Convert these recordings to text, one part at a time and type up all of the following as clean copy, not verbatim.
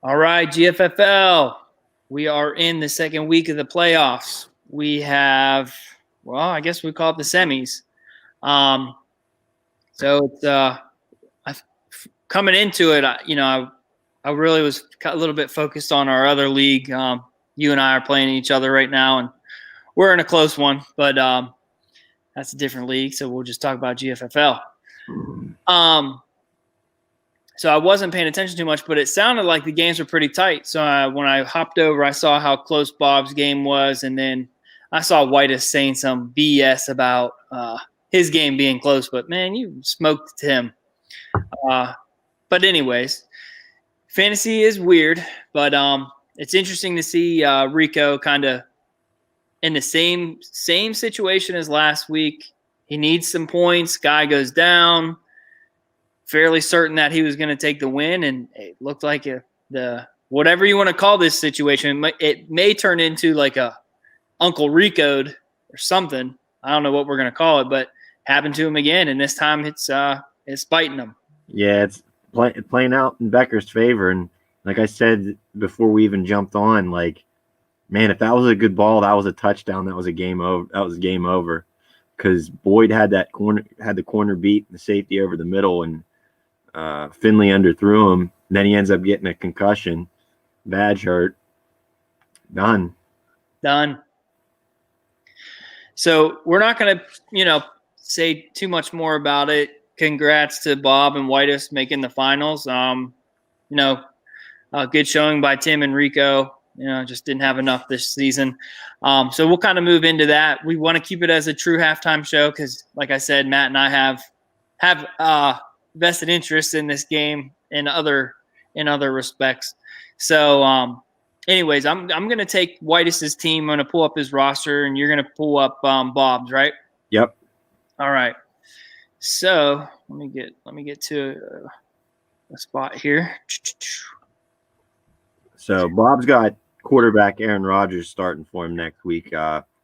All right, GFFL. We are in the second week of the playoffs. We have, well, I guess we call it the semis. So it's coming into it. I really was a little bit focused on our other league. You and I are playing each other right now, and we're in a close one, but that's a different league. So we'll just talk about GFFL. So I wasn't paying attention too much, but it sounded like the games were pretty tight. So when I hopped over, I saw how close Bob's game was, and then I saw Whitus saying some BS about his game being close. But, man, you smoked him. But anyways, fantasy is weird, but it's interesting to see Rico kind of in the same situation as last week. He needs some points. Guy goes down. Fairly certain that he was going to take the win, and it looked like the whatever you want to call this situation, it may turn into like a Uncle Rico'd or something. I don't know what we're going to call it, but happened to him again, and this time it's biting him. Yeah, it's playing out in Becker's favor, and like I said before we even jumped on, like, man, if that was a good ball, that was a touchdown. That was a game over. That was game over, because Boyd had the corner beat, the safety over the middle, and Finley underthrew him. Then he ends up getting a concussion. Badge hurt. Done. So we're not going to, say too much more about it. Congrats to Bob and Whitus making the finals. Good showing by Tim and Rico. Just didn't have enough this season. So we'll kind of move into that. We want to keep it as a true halftime show because, like I said, Matt and I have vested interest in this game in other respects. So, anyways, I'm going to take Whitus's team. I'm going to pull up his roster, and you're going to pull up Bob's, right? Yep. All right. So let me get to a spot here. So Bob's got quarterback Aaron Rodgers starting for him next week.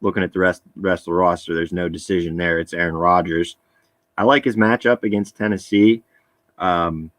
Looking at the rest of the roster, there's no decision there. It's Aaron Rodgers. I like his matchup against Tennessee. For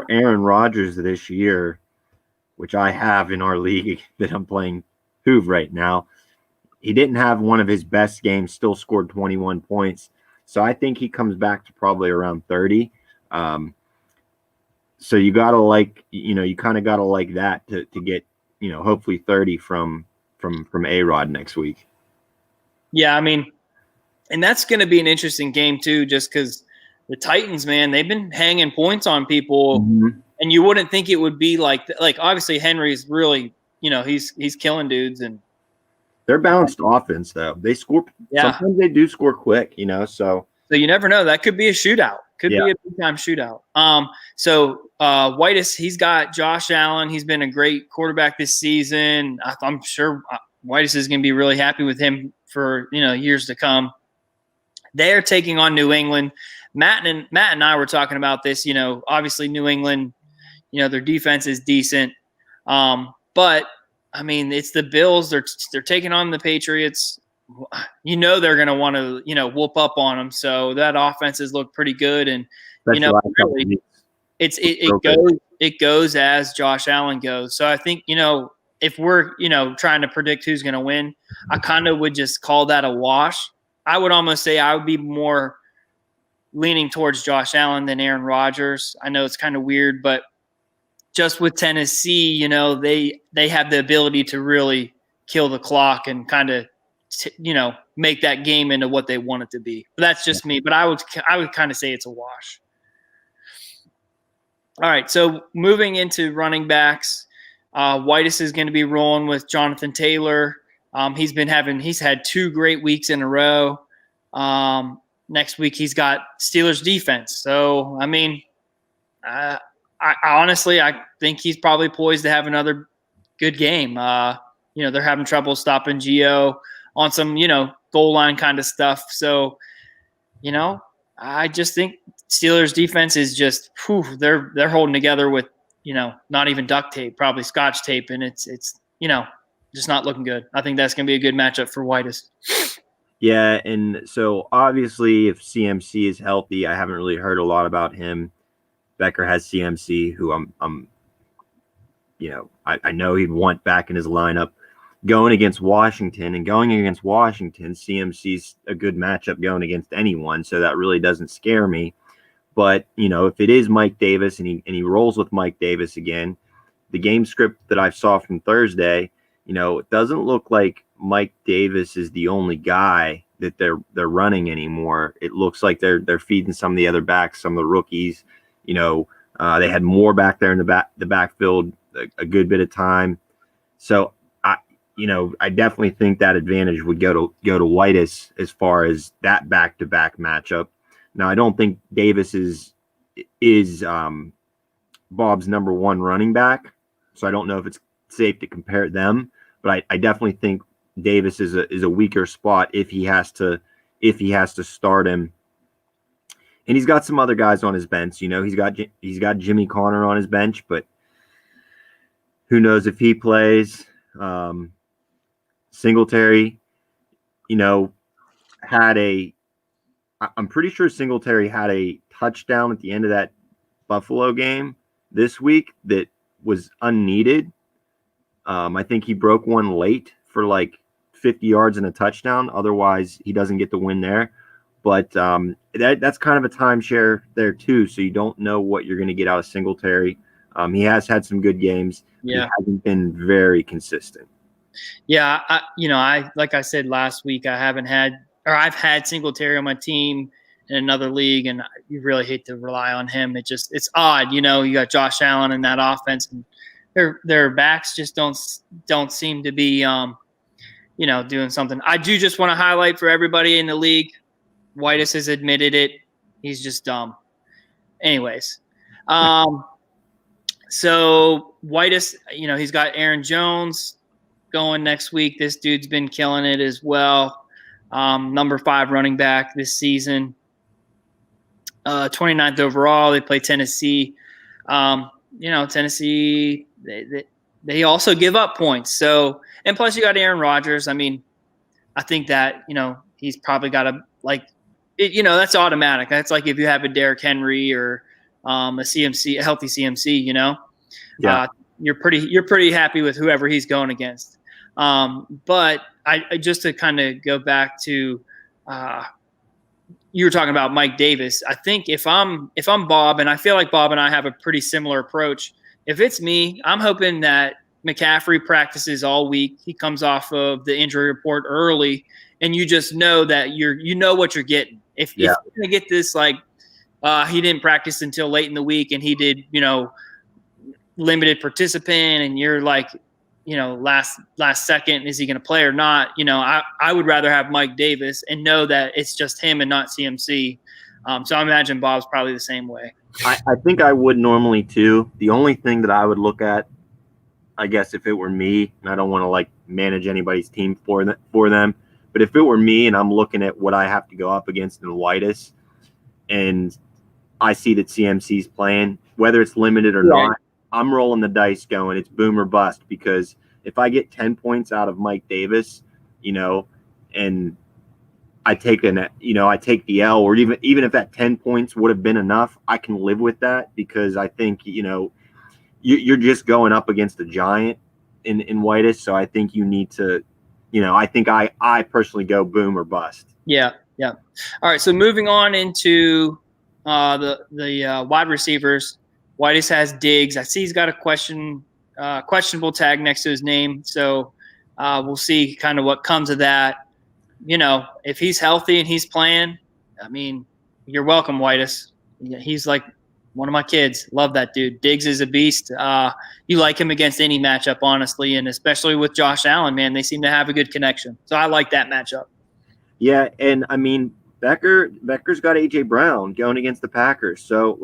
Aaron Rodgers this year, which I have in our league that I'm playing Hoove right now, he didn't have one of his best games, still scored 21 points. So I think he comes back to probably around 30. So you got to you kind of got to like that to get, hopefully 30 from A-Rod next week. Yeah, I mean, and that's going to be an interesting game too, just because the Titans, man, they've been hanging points on people, and you wouldn't think it would be like obviously Henry's really, he's killing dudes, and they're balanced offense though. They score. Yeah. Sometimes they do score quick, So you never know. That could be a shootout. Could be a big time shootout. So Whitus, he's got Josh Allen. He's been a great quarterback this season. I'm sure Whitus is going to be really happy with him for years to come. They are taking on New England. Matt and I were talking about this. Obviously New England, their defense is decent, but I mean it's the Bills. They're taking on the Patriots. They're going to want to whoop up on them. So that offense has looked pretty good, and really, it goes as Josh Allen goes. So I think if we're trying to predict who's going to win, I kind of would just call that a wash. I would almost say I would be more leaning towards Josh Allen than Aaron Rodgers. I know it's kind of weird, but just with Tennessee, they have the ability to really kill the clock and kind of, make that game into what they want it to be. But that's just me. But I would kind of say it's a wash. All right, so moving into running backs, Whitus is going to be rolling with Jonathan Taylor. He's had 2 great weeks in a row. Next week he's got Steelers defense. So, I mean, I honestly think he's probably poised to have another good game. They're having trouble stopping Gio on some, goal line kind of stuff. So, I just think Steelers defense is just, they're holding together with, not even duct tape, probably scotch tape. And it's just not looking good. I think that's going to be a good matchup for Whitus. Yeah, and so obviously if CMC is healthy, I haven't really heard a lot about him. Becker has CMC, who I know he'd want back in his lineup. Going against Washington, CMC's a good matchup going against anyone, so that really doesn't scare me. But, if it is Mike Davis and he rolls with Mike Davis again, the game script that I saw from Thursday, it doesn't look like Mike Davis is the only guy that they're running anymore. It looks like they're feeding some of the other backs, some of the rookies. They had more back there in the backfield a good bit of time. So I definitely think that advantage would go to Whitus as far as that back-to-back matchup. Now, I don't think Davis is Bob's number one running back, so I don't know if it's safe to compare them. But I definitely think Davis is a weaker spot if he has to start him. And he's got some other guys on his bench. He's got Jimmy Connor on his bench, but who knows if he plays. Singletary, I'm pretty sure Singletary had a touchdown at the end of that Buffalo game this week that was unneeded. I think he broke one late for like 50 yards and a touchdown. Otherwise, he doesn't get the win there. But that's kind of a timeshare there too. So you don't know what you're going to get out of Singletary. He has had some good games. Yeah. He hasn't been very consistent. Yeah, I like I said last week, I've had Singletary on my team in another league, and you really hate to rely on him. It's odd, you got Josh Allen in that offense, and their backs just don't seem to be, doing something. I do just want to highlight for everybody in the league, Whitus has admitted it. He's just dumb. Anyways, so Whitus, he's got Aaron Jones going next week. This dude's been killing it as well. Number 5 running back this season. 29th overall. They play Tennessee. Tennessee, they also give up points. So, and plus you got Aaron Rodgers. I mean, I think that, he's probably got that's automatic. That's like if you have a Derrick Henry or a healthy CMC, Yeah. you're pretty happy with whoever he's going against. But I just to kind of go back to you were talking about Mike Davis. I think if I'm Bob, and I feel like Bob and I have a pretty similar approach. If it's me, I'm hoping that McCaffrey practices all week. He comes off of the injury report early, and you just know that you know what you're getting. If you're gonna get this, like he didn't practice until late in the week, and he did limited participant, and you're like, last second, is he going to play or not? I would rather have Mike Davis and know that it's just him and not CMC. So I imagine Bob's probably the same way. I think I would normally too. The only thing that I would look at, I guess, if it were me, and I don't want to manage anybody's team for them, but if it were me and I'm looking at what I have to go up against in Whitus, and I see that CMC's playing, whether it's limited or not, I'm rolling the dice going, it's boom or bust, because if I get 10 points out of Mike Davis, and I take the L, or even if that 10 points would have been enough, I can live with that, because I think, you're just going up against a giant in Whitus. So I think you need to, I think I personally go boom or bust. Yeah. Yeah. All right. So moving on into the wide receivers. Whitus has Diggs. I see he's got a questionable tag next to his name. So we'll see kind of what comes of that. If he's healthy and he's playing, I mean, you're welcome, Whitus. He's like one of my kids. Love that dude. Diggs is a beast. You like him against any matchup, honestly, and especially with Josh Allen, man. They seem to have a good connection. So I like that matchup. Yeah, and I mean, Becker's got A.J. Brown going against the Packers. So,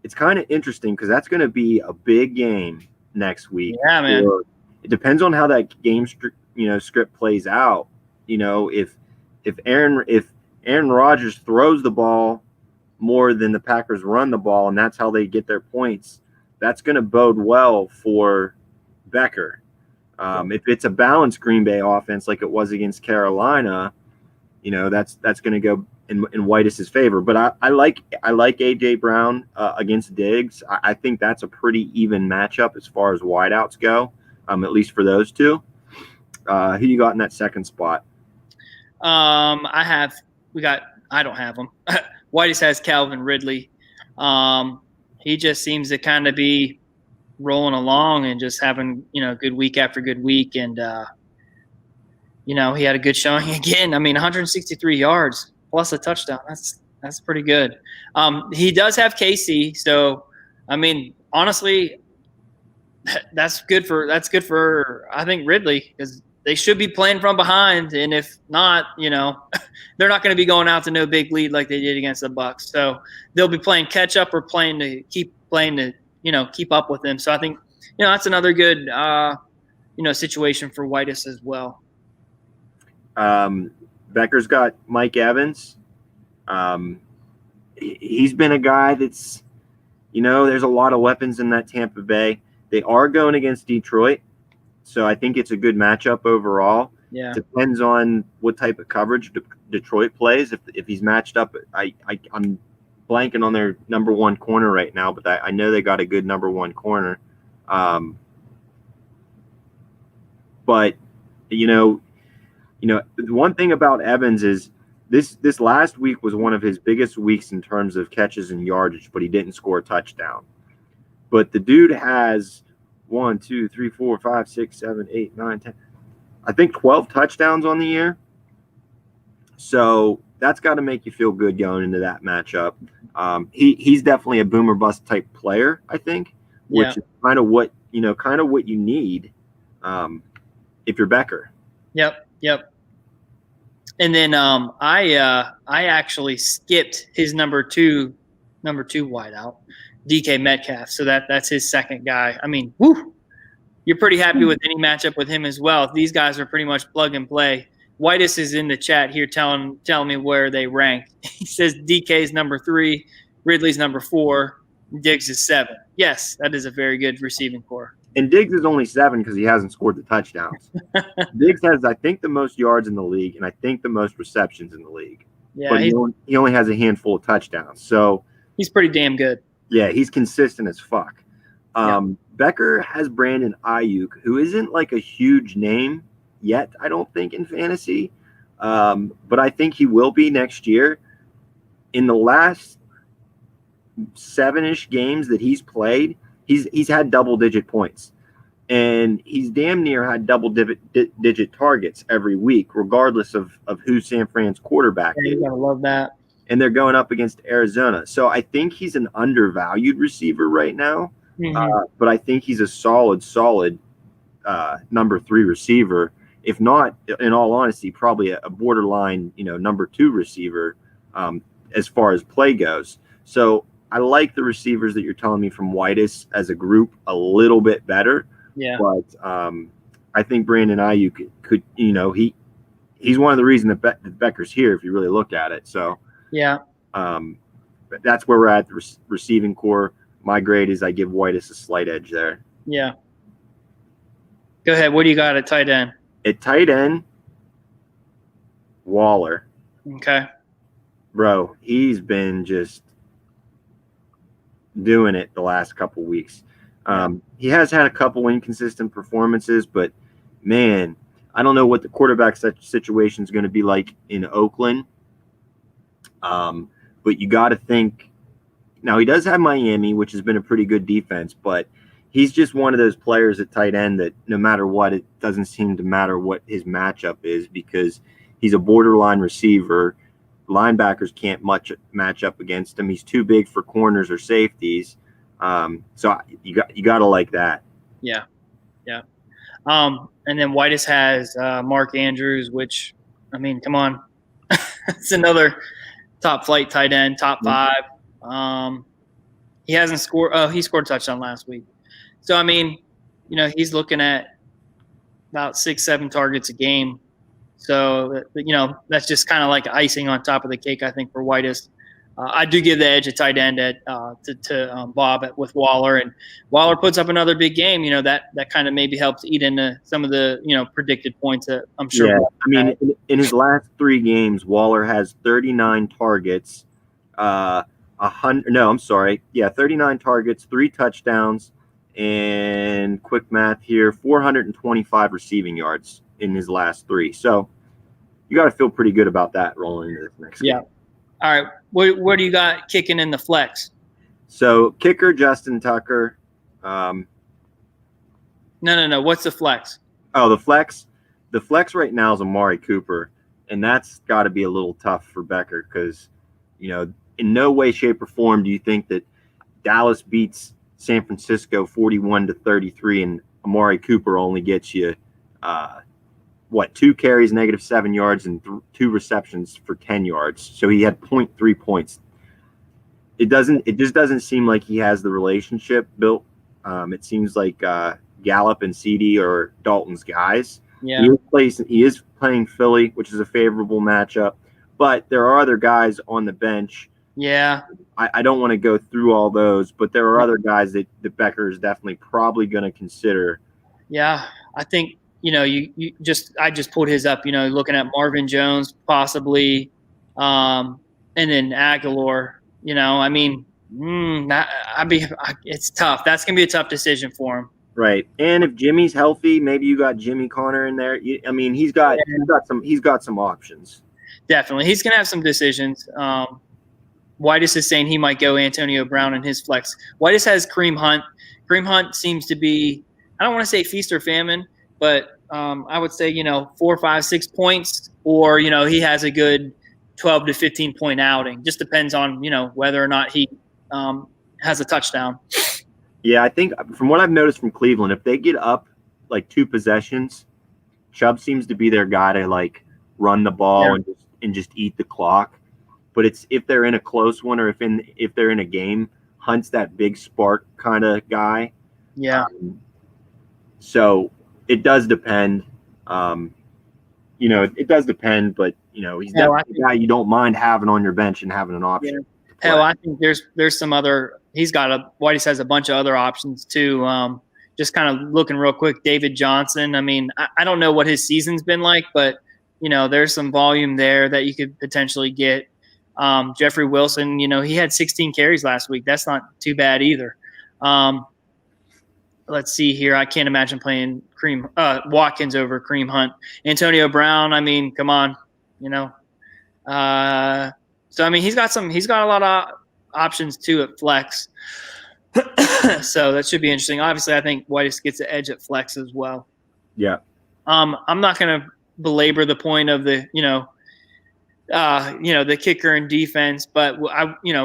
it's kind of interesting because that's going to be a big game next week. Yeah, man. It depends on how that game script plays out. If Aaron Rodgers throws the ball more than the Packers run the ball, and that's how they get their points, that's going to bode well for Becker. If it's a balanced Green Bay offense like it was against Carolina, that's going to go in White's favor. But I like AJ Brown against Diggs. I think that's a pretty even matchup as far as wideouts go, at least for those two. Who you got in that second spot? I don't have him. White's has Calvin Ridley. He just seems to kind of be rolling along and just having, good week after good week. And, he had a good showing again. I mean, 163 yards plus a touchdown. That's pretty good. He does have KC. So, I mean, honestly, that's good for I think Ridley, because they should be playing from behind. And if not, they're not going to be going out to no big lead like they did against the Bucs. So they'll be playing catch up or keep up with them. So I think, that's another good, situation for Whitus as well. Becker's got Mike Evans. He's been a guy that's, there's a lot of weapons in that Tampa Bay. They are going against Detroit, so I think it's a good matchup overall. Yeah. Depends on what type of coverage Detroit plays. If he's matched up, I'm blanking on their number one corner right now, but I know they got a good number one corner. But the one thing about Evans is this last week was one of his biggest weeks in terms of catches and yardage, but he didn't score a touchdown. But the dude has 1, 2, 3, 4, 5, 6, 7, 8, 9, 10. I think 12 touchdowns on the year. So that's got to make you feel good going into that matchup. He's definitely a boomer bust type player, I think, which is kind of what you need if you're Becker. Yep. And then I actually skipped his number two wideout, DK Metcalf. So that's his second guy. I mean, you're pretty happy with any matchup with him as well. These guys are pretty much plug and play. Whitus is in the chat here telling me where they rank. He says DK's number 3, Ridley's number 4, Diggs is 7. Yes, that is a very good receiving core. And Diggs is only 7 because he hasn't scored the touchdowns. Diggs has, I think, the most yards in the league, and I think the most receptions in the league. Yeah, but he only has a handful of touchdowns. So he's pretty damn good. Yeah, he's consistent as fuck. Becker has Brandon Ayuk, who isn't like a huge name yet, I don't think, in fantasy. But I think he will be next year. In the last 7-ish games that he's played, he's had double-digit points. And he's damn near had double-digit targets every week, regardless of who San Fran's quarterback is. You gotta love that. And they're going up against Arizona. So I think he's an undervalued receiver right now. Mm-hmm. But I think he's a solid number 3 receiver. If not, in all honesty, probably a borderline, number 2 receiver as far as play goes. So I like the receivers that you're telling me from Whitus as a group a little bit better. Yeah. But I think Brandon Ayuk could, he's one of the reasons that Becker's here if you really look at it. So yeah. But that's where we're at the receiving core. My grade is I give Whitus a slight edge there. Yeah. Go ahead. What do you got at tight end? At tight end, Waller. Okay. Bro, he's been just doing it the last couple weeks. He has had a couple inconsistent performances, but man, I don't know what the quarterback situation is going to be like in Oakland. But you got to think now he does have Miami, which has been a pretty good defense, but he's just one of those players at tight end that no matter what, it doesn't seem to matter what his matchup is because he's a borderline receiver. Linebackers can't much match up against him. He's too big for corners or safeties. So you got to like that. Yeah. And then Whitus has Mark Andrews, which, I mean, come on. It's another top flight tight end, top 5. He hasn't scored. Oh, he scored a touchdown last week. So, I mean, he's looking at about 6-7 targets a game. So, that's just kind of like icing on top of the cake, I think, for Whitus. I do give the edge at tight end to Bob with Waller, and Waller puts up another big game. That kind of maybe helps eat into some of the predicted points that I'm sure. Yeah, I mean, in his last 3 games, Waller has 39 targets, 100. No, I'm sorry. Yeah, 39 targets, 3 touchdowns, and quick math here, 425 receiving yards in his last 3. So you got to feel pretty good about that rolling into this next game. All right. What do you got kicking in the flex? So kicker Justin Tucker. No. What's the flex? Oh, the flex. The flex right now is Amari Cooper, and that's got to be a little tough for Becker because, in no way, shape, or form do you think that Dallas beats San Francisco 41-33, and Amari Cooper only gets you, 2 carries, -7 yards, and 2 receptions for 10 yards. So he had 0.3 points. It just doesn't seem like he has the relationship built. It seems like Gallup and CD are Dalton's guys. Yeah. He is playing Philly, which is a favorable matchup, but there are other guys on the bench. Yeah. I don't want to go through all those, but there are other guys that Becker is definitely probably going to consider. Yeah, I think I just pulled his up. Looking at Marvin Jones possibly, and then Aguilar. It's tough. That's gonna be a tough decision for him. Right, and if Jimmy's healthy, maybe you got Jimmy Connor in there. He's got some options. Definitely, he's gonna have some decisions. Whitus is saying he might go Antonio Brown in his flex. Whitus has Kareem Hunt. Kareem Hunt seems to be, I don't want to say feast or famine, but I would say 4, 5, 6 points, or he has a good 12 to 15 point outing. Just depends on whether or not he has a touchdown. Yeah, I think from what I've noticed from Cleveland, if they get up like 2 possessions, Chubb seems to be their guy to like run the ball and just eat the clock. But it's if they're in a close one or if they're in a game, Hunt's that big spark kind of guy. Yeah. So it does depend. It does depend, but he's definitely a guy you don't mind having on your bench and having an option. Yeah. Hell, I think there's some other. Whitey has a bunch of other options too. Just kind of looking real quick, David Johnson. I don't know what his season's been like, but there's some volume there that you could potentially get. Jeffrey Wilson, he had 16 carries last week. That's not too bad either. Let's see here. I can't imagine playing Watkins over Kareem Hunt. Antonio Brown, come on, So he's got a lot of options too at flex. So that should be interesting. Obviously, I think Whitus gets the edge at flex as well. Yeah. I'm not going to belabor the point of the the kicker and defense, but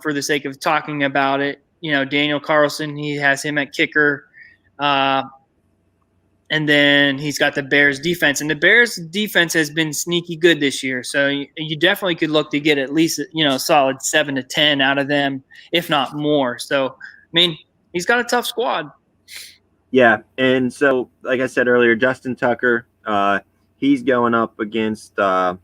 for the sake of talking about it, Daniel Carlson, he has him at kicker. And then he's got the Bears defense, and the Bears defense has been sneaky good this year. So you definitely could look to get at least, a solid 7 to 10 out of them, if not more. So, he's got a tough squad. Yeah. And so, like I said earlier, Justin Tucker, he's going up against, the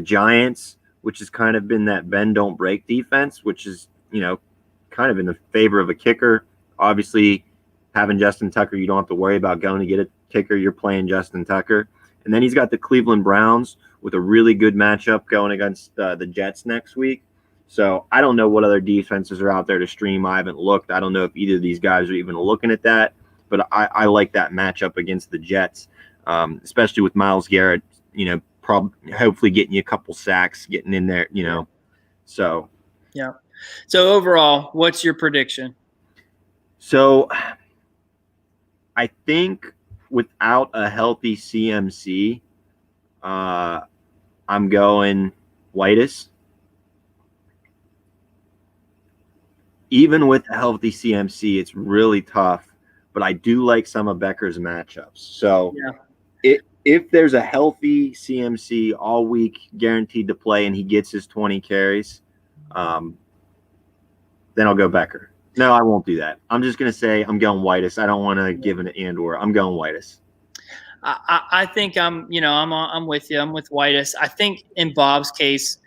Giants, which has kind of been that bend don't break defense, which is, kind of in the favor of a kicker. Obviously, having Justin Tucker, you don't have to worry about going to get a kicker. You're playing Justin Tucker. And then he's got the Cleveland Browns with a really good matchup going against the Jets next week. So I don't know what other defenses are out there to stream. I haven't looked. I don't know if either of these guys are even looking at that. But I like that matchup against the Jets, especially with Myles Garrett, hopefully getting you a couple sacks, getting in there, So, yeah. So overall, what's your prediction? So I think without a healthy CMC, I'm going Whitus. Even with a healthy CMC, it's really tough, but I do like some of Becker's matchups. So if there's a healthy CMC all week guaranteed to play and he gets his 20 carries, then I'll go Becker. No, I won't do that. I'm just going to say I'm going Whitus. I don't want to give an and/or. I'm going Whitus. I think I'm with you. I'm with Whitus. I think in Bob's case,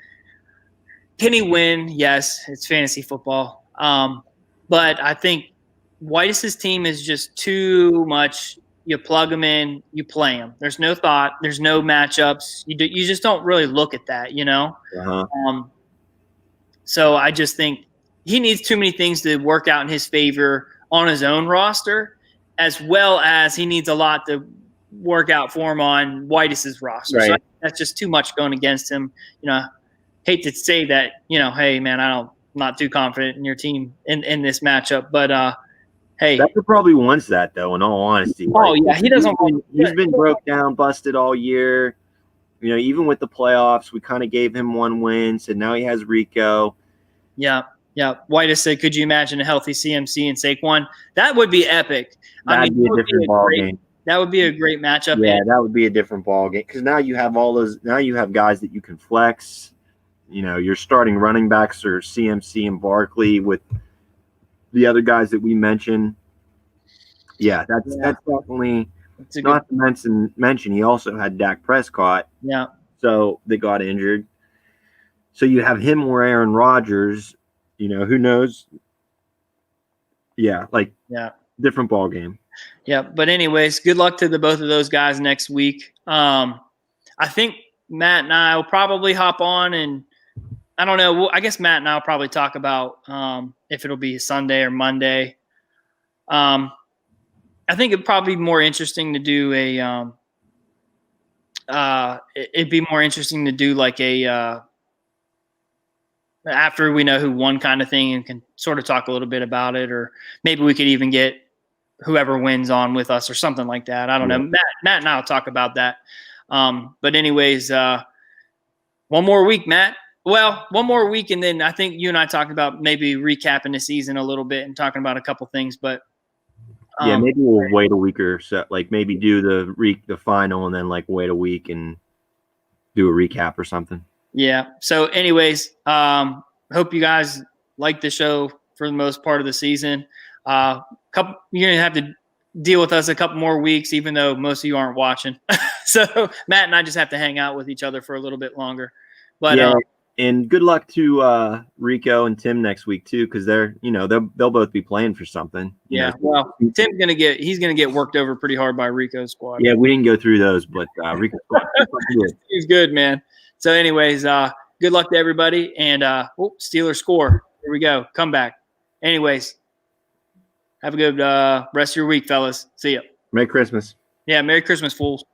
Can he win? Yes, it's fantasy football. But I think White's team is just too much. You plug them in, you play them. There's no thought. There's no matchups. You just don't really look at that, you know? Uh-huh. So I just think he needs too many things to work out in his favor on his own roster, as well as he needs a lot to work out for him on White's roster. Right. So that's just too much going against him. You know, hate to say that, you know, hey man, I'm not too confident in your team in this matchup, but hey, Becker probably wants that though. In all honesty, oh yeah, he doesn't. He's been broke down, busted all year. You know, even with the playoffs, we kind of gave him one win. So now he has Rico. Yeah. White said, could you imagine a healthy CMC and Saquon? That would be epic. That'd be a different ball game. That would be a great matchup. Yeah, that would be a different ball game because now you have all those. Now you have guys that you can flex. You know, you're starting running backs or CMC and Barkley with the other guys that we mentioned. Yeah, that's definitely. Not to mention, he also had Dak Prescott. Yeah. So they got injured. So you have him or Aaron Rodgers. You know, who knows? Yeah, different ball game. Yeah, but anyways, good luck to the both of those guys next week. I think Matt and I will probably hop on, and I don't know. I guess Matt and I will probably talk about if it'll be Sunday or Monday. I think it'd probably be more interesting to do it'd be more interesting to do like a after we know who won kind of thing and can sort of talk a little bit about it, or maybe we could even get whoever wins on with us or something like that. I don't know. Matt and I will talk about that. But anyways, one more week, Matt. Well, one more week, and then I think you and I talked about maybe recapping the season a little bit and talking about a couple things, but yeah, maybe we'll wait a week or so. Like maybe do the final and then like wait a week and do a recap or something. Yeah. So, anyways, hope you guys like the show for the most part of the season. You're gonna have to deal with us a couple more weeks, even though most of you aren't watching. So Matt and I just have to hang out with each other for a little bit longer. But yeah. And good luck to Rico and Tim next week too, because they'll both be playing for something. Yeah, well, Tim's gonna get worked over pretty hard by Rico's squad. Yeah, we didn't go through those, but Rico's squad he's good, man. So, anyways, good luck to everybody, and Steelers score. Here we go, comeback. Anyways, have a good rest of your week, fellas. See ya. Merry Christmas. Yeah, Merry Christmas, fools.